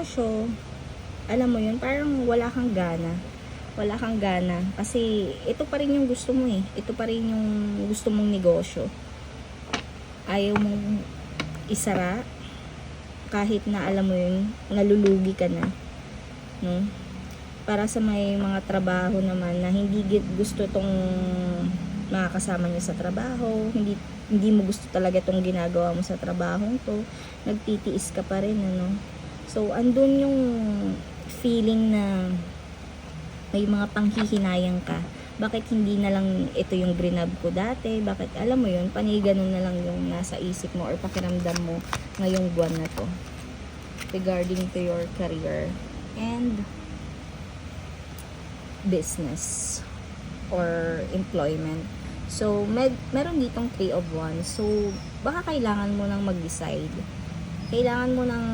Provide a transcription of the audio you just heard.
negosyo, alam mo yun, parang wala kang gana. Wala kang gana. Kasi ito pa rin yung gusto mo eh. Ito pa rin yung gusto mong negosyo. Ayaw mong isara kahit na alam mo yun, nalulugi ka na. No? Para sa may mga trabaho naman na hindi gusto tong mga kasama niyo sa trabaho, hindi mo gusto talaga tong ginagawa mo sa trabahong to, nagtitiis ka pa rin, ano. So andun yung feeling na may mga panghihinayang ka. Bakit hindi na lang ito yung grinab ko dati? Bakit, alam mo yun, panay ganun na lang yung nasa isip mo or pakiramdam mo ngayong buwan na to regarding to your career and business or employment. So, meron ditong 3 of Wands. So, baka kailangan mo nang mag-decide. Kailangan mo nang